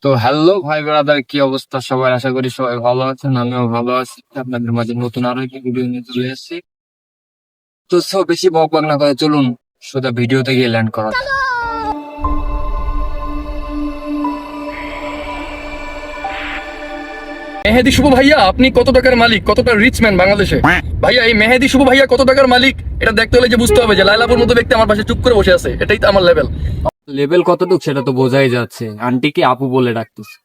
তো হ্যালো ভাই ব্রাদার, কি অবস্থা সবাই? আশা করি সবাই ভালো আছেন, আমিও ভালো আছি। আপনাদের মাঝে নতুন আরো একটি ভিডিও নিয়ে চলে এসেছি। তো সব বেশি বক বক না করে চলুন সোজা ভিডিওতে গিয়ে ল্যান্ড করা যাক। মেহেদি শুভ ভাইয়া, আপনি কত টাকার মালিক? কতটা রিচ ম্যান বাংলাদেশে? ভাইয়া, এই মেহেদি শুভ ভাইয়া কত টাকার মালিক এটা দেখতে হলে যে বুঝতে হবে যে লাইলাপুর মতো ব্যক্তি আমার পাশে চুপ করে বসে আছে, এটাই তো আমার লেভেল। লেভেল কতটুক সেটা তো বোঝাই যাচ্ছে, আন্টিকে আপু বলে ডাকতেছে।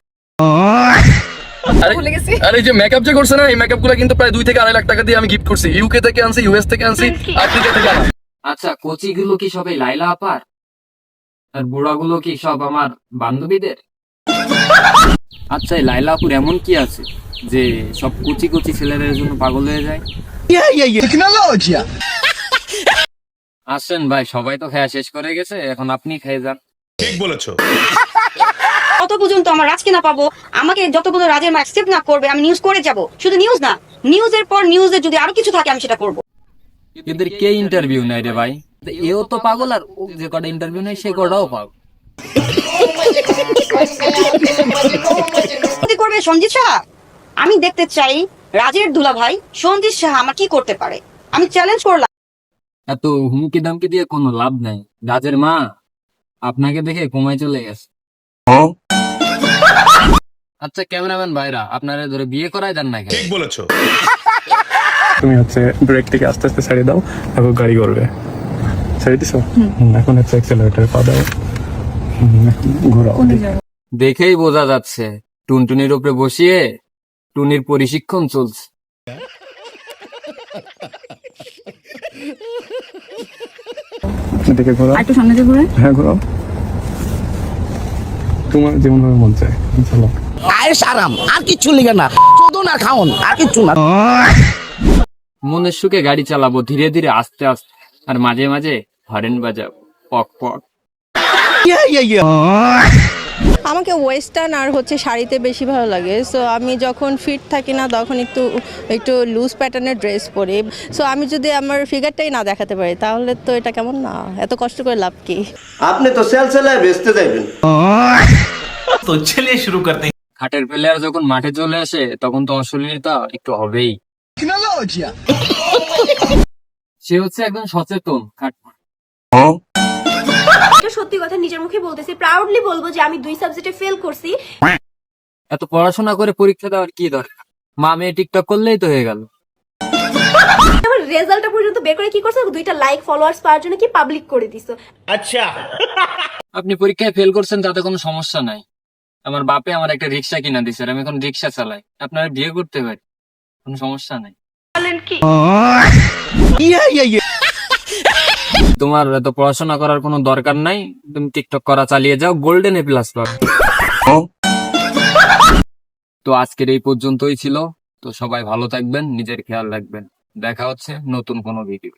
আরে এই যে মেকআপ যে করছে না, এই মেকআপ গুলো কিন্তু প্রায় 2 থেকে 2.5 লাখ টাকা দিয়ে আমি গিফট করছি। ইউকে থেকে আনছি, ইউএস থেকে আনছি, আফ্রিকা থেকে আনা। আচ্ছা, কোচি গুলো কি সবাই লাইলা আপার? আর বুড়া গুলো কি সব আমার বান্ধবীদের? আচ্ছা, এই লাইলা আপুর এমন কি আছে যে সব কুচি কুচি ছেলেদের জন্য পাগল হয়ে যায়? আসেন ভাই, সবাই তো খাওয়া শেষ করে গেছে, এখন আপনি খেয়ে যান। ঠিক বলেছো। কত পর্যন্ত আমার রাজকে না পাবো, আমাকে যত পর্যন্ত রাজের মা অ্যাকসেপ্ট না করবে আমি নিউজ করে যাব। শুধু নিউজ না, নিউজের পর নিউজে যদি আরো কিছু থাকে আমি সেটা করব। এদের কে ইন্টারভিউ নাই রে ভাই? এও তো পাগল, আর ও যে কটা ইন্টারভিউ নেই সে কটাও পাগল। কি করবে সঞ্জিত সাহা? আমি দেখতে চাই রাজের দুলা ভাই সঞ্জিত সাহা আমার কি করতে পারে। আমি চ্যালেঞ্জ করলাম। এত হুমকি দামকি দিয়ে কোনো লাভ নাই। রাজের মা আপনাকে দেখে কমায় চলে গেছে। আচ্ছা ক্যামেরাম্যান ভাইরা, আপনারা ধরে বিয়ে করায় দেন না কেন? ঠিক বলেছো। তুমি ব্রেক থেকে আস্তে আস্তে ছাড়িয়ে দাও, তারপর গাড়ি করবে। ছাড়িয়ে দিছো? এখন অ্যাক্সেলারেটর পা দাও, ঘোরাও। দেখেই বোঝা যাচ্ছে টুনটুনির উপরে বসিয়ে টুনির প্রশিক্ষণ চলছে। দেখে ঘোরাও, একটু সামনে দিয়ে ঘুরে। হ্যাঁ ঘোরাও, তোমার যেমন ভাবে মন চায় চলো। আয়েস আরাম আর কিচ্ছু লিগে না, চোদন আর খাওন আর কিচ্ছু না। মনের সুখে গাড়ি চালাবো ধীরে ধীরে আস্তে আস্তে, আর মাঝে মাঝে হরেন বাজাবো পক পক। আমাকে ওয়েস্টার্ন আর শাড়িতে বেশি ভালো লাগে। সো আমি যখন ফিট থাকি না তখন একটু একটু লুজ প্যাটার্নের ড্রেস পরি। সো আমি যদি আমার ফিগারটাই না দেখাতে পারি তাহলে তো এটা কেমন না, এত কষ্ট করে লাভ কি? আপনি তো সেল সেলায় বেচতে যাইবেন। তো চলিয়ে শুরু করতে हैं। খাটের প্লেয়ার যখন মাঠে চলে আসে তখন তো অশ্লীলতা একটু হবেই। সে হচ্ছে একদম সচেতন খাট। এটা সত্যি কথা, নিজের মুখে বলতেছি, প্রাউডলি বলবো যে আমি 2 সাবজেক্টে ফেল করছি। এত পড়াশোনা করে পরীক্ষা দেওয়ার কি দরকার? মা মেয়ে টিকটক করলেই তো হয়ে গেল। আমার রেজাল্টটা পর্যন্ত বের করে কি করছো, 2টা লাইক ফলোয়ার্স পাওয়ার জন্য কি পাবলিক করে দিছো। अच्छा। আপনি পরীক্ষায় ফেল করছেন তাতে কোনো সমস্যা নাই। আমার বাপে আমার একটা রিক্সা কিনা দিছে, আর আমি এখন রিক্সা চালাই। আপনারা বিয়ে করতে পারি, কোনো সমস্যা নাই। তোমার এত পড়াশোনা করার কোনো দরকার নাই, তুমি টিকটক করা চালিয়ে যাও, গোল্ডেন এ প্লাস পাবে। তো আজকের এই পর্যন্তই ছিল। তো সবাই ভালো থাকবেন, নিজের খেয়াল রাখবেন। দেখা হচ্ছে নতুন কোনো ভিডিও।